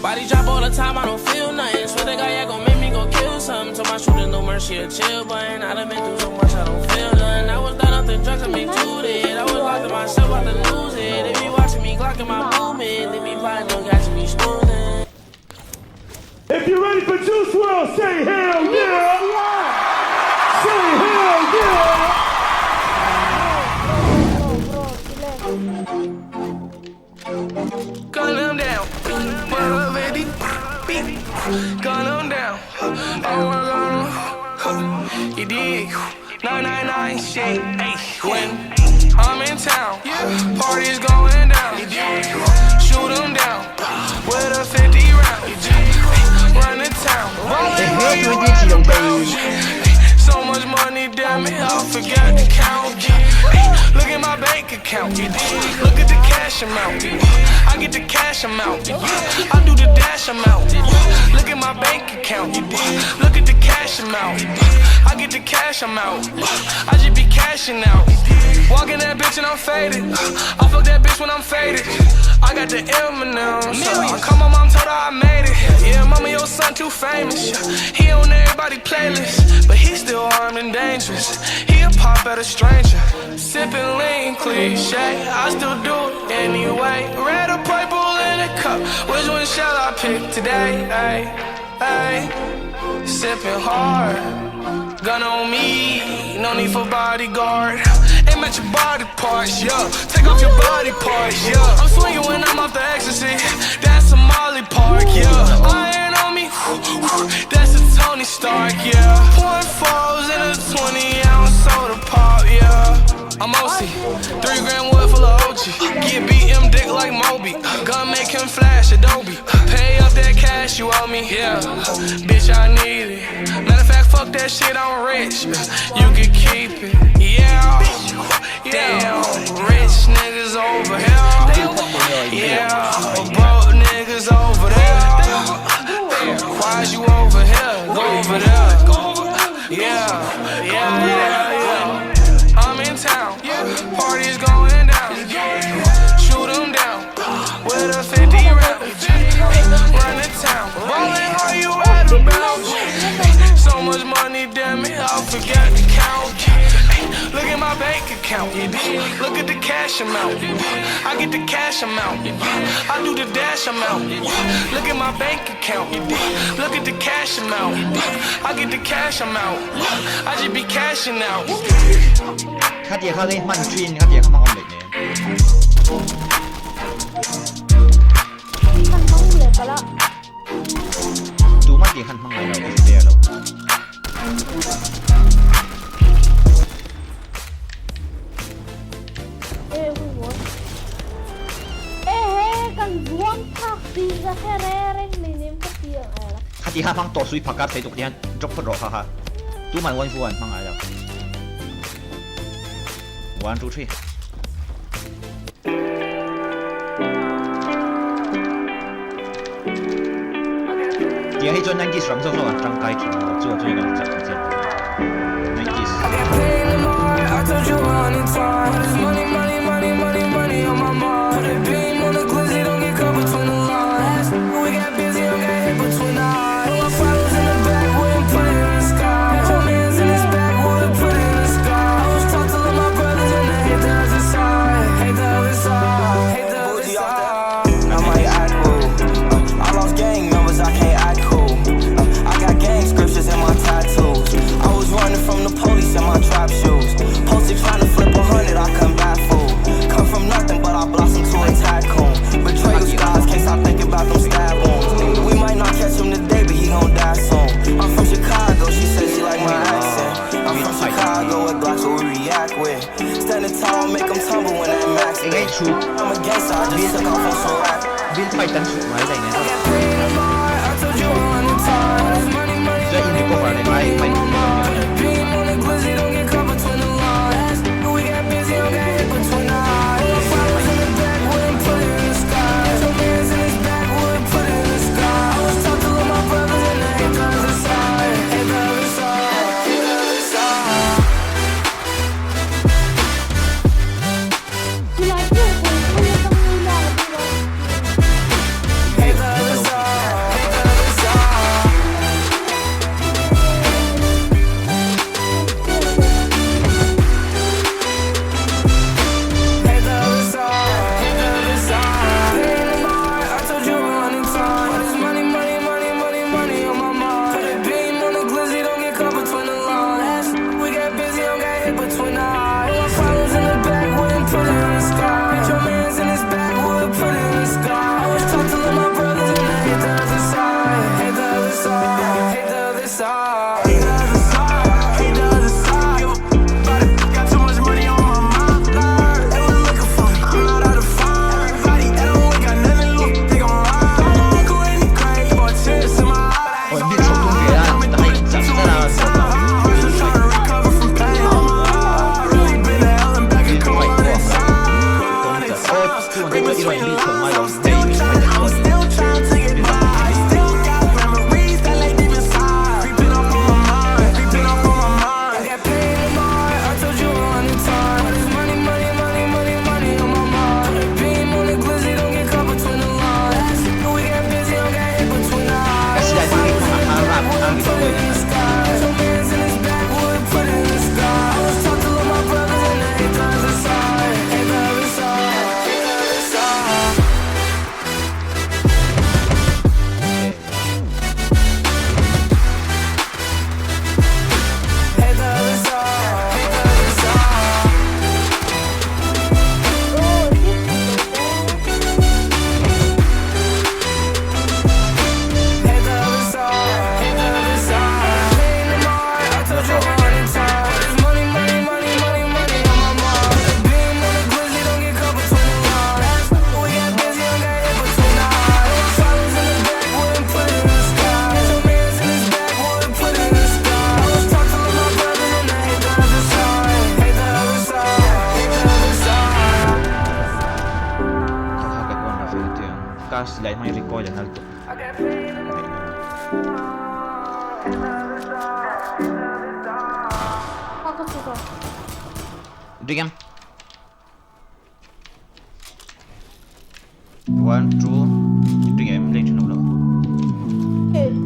Body drop all the time, I don't feel nothing. Swear the guy, yeah, gon' make me go kill something. Told my shooter no mercy, a chill button. I done been through so much, I don't feel nothing. I was done up the drugs, I made two it. I was locked in myself, about to lose it. They be watching me, clocking my movement. They be plotting, don't catch me smoothing. If you're ready for Juice WRLD, say hell yeah! Say hell yeah! Gun them down, ready, gun them down. I wanna you dig? 999 shit. When I'm in town, parties going down. Shoot them down with a 50 round. Run the town, rolling where you at. So much money, damn it, I forgot to count. Look at my bank account. Look at the cash amount. I get the cash amount. I do the dash amount. Look at my bank account. Look at the cash amount. I get the cash amount. I just be cashing out. Walking that bitch and I'm faded. I fuck that bitch when I'm faded. I got the M&M's. Come on, mom, told her I made it. Yeah, mama, your son too famous. He on everybody's playlist, but he still armed and dangerous. He a pop at a stranger. Sipping lean, cliche. I still do it anyway. Red or purple in a cup. Which one shall I pick today? Ay, ay. Sipping hard. Gun on me, no need for bodyguard. Aim at your body parts, yeah. Take off your body parts, yeah. I'm swinging when I'm off the ecstasy. That's a Molly Park, yeah. Iron on me, that's a Tony Stark, yeah. Pouring falls in a 20-ounce soda pop, yeah. I'm OC, 3 grand wood full of OG. Get BM dick like Moby. Gun make him flash Adobe. Pay up that cash you owe me, yeah. Bitch, I need it. Matter of fact, fuck that shit, I'm rich. You can keep it, yeah. Damn, rich niggas over here. Yeah, broke niggas over there. Why's you over here? Go over there. Yeah, yeah, yeah, yeah. I'm in town, parties going down. Shoot them down with a 50 round. Run the town, rolling all you at about. So much money, damn it, I forgot to count. Look at my bank account. Look at the cash amount. I get the cash amount. I do the dash amount. Look at my bank account. Look at the cash amount. I get the cash amount. I just be cashing out. 卡碟卡咧慢轉，卡碟卡慢按力嘅。ดูมัน碟ขั้นมั่งเลยเราไม่เสียเรา卡碟卡มั่งตัวสุยผักกาดใส่ตุกเดียนจบพอดรอค่ะดูมันวันชวนมั่งอะไรเรา1 2 3点黑钻90上手手啊，张开屏幕做这个展现。Bill Python suốt máy này nè. Giờ in đi qua này máy máy. slide mai record dan alto. Aku suka. Digam. 1, 2, digam later no.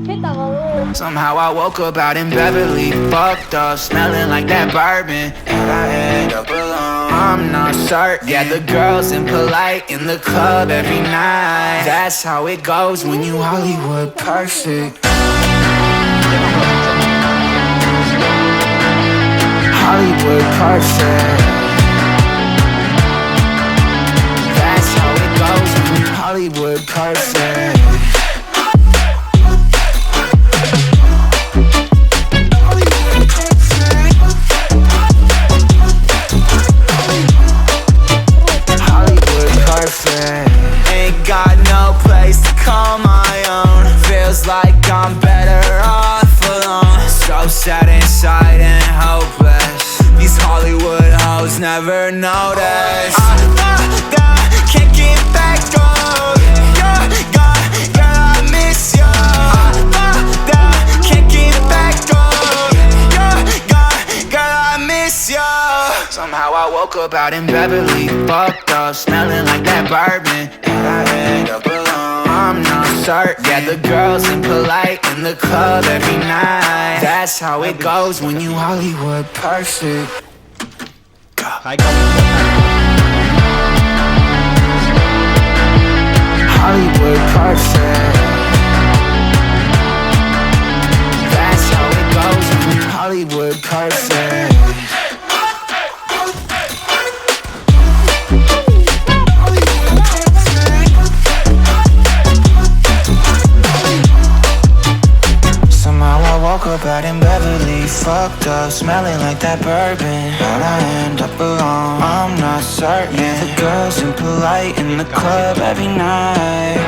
Kita kalau Somehow I woke up out in Beverly, fucked up, smelling like that bourbon, and I end up alone. I'm not certain. Yeah, the girls impolite in the club every night. That's how it goes when you Hollywood perfect. Hollywood perfect. That's how it goes when you Hollywood perfect. Ain't got no place to call my own. Feels like I'm better off alone. So sad inside and hopeless. These Hollywood hoes never notice. Can't get back on. Girl, I miss you. Can't get back on. Girl, I miss you. Somehow I woke up out in Beverly, fucked up, smelling like that bourbon, and I end up alone. I'm not certain. Yeah, the girls impolite in the club every night. That's how it goes when you Hollywood perfect. Hi guys. Hollywood perfect. That's how it goes when you Hollywood perfect. Woke up out in Beverly, fucked up, smelling like that bourbon, how'd I end up alone? I'm not certain. Yeah, the girls impolite in the club every night.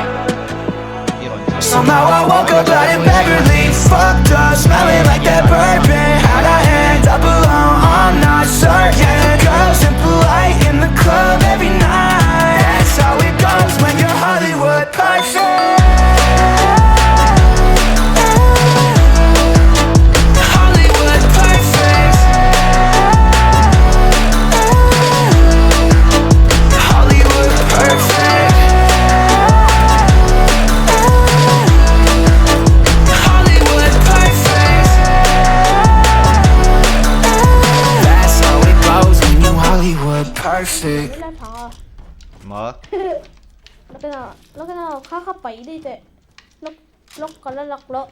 Somehow I woke up out in Beverly, fucked up, smelling like that bourbon, how'd I end up alone? I'm not certain. Yeah, the girls impolite in the club every night. That's how it goes when you're Hollywood perfect. Perfect. lên thọ. Mở. Nó cái nào khá khá bậy đi tệ. Lúc còn lên lật lộ.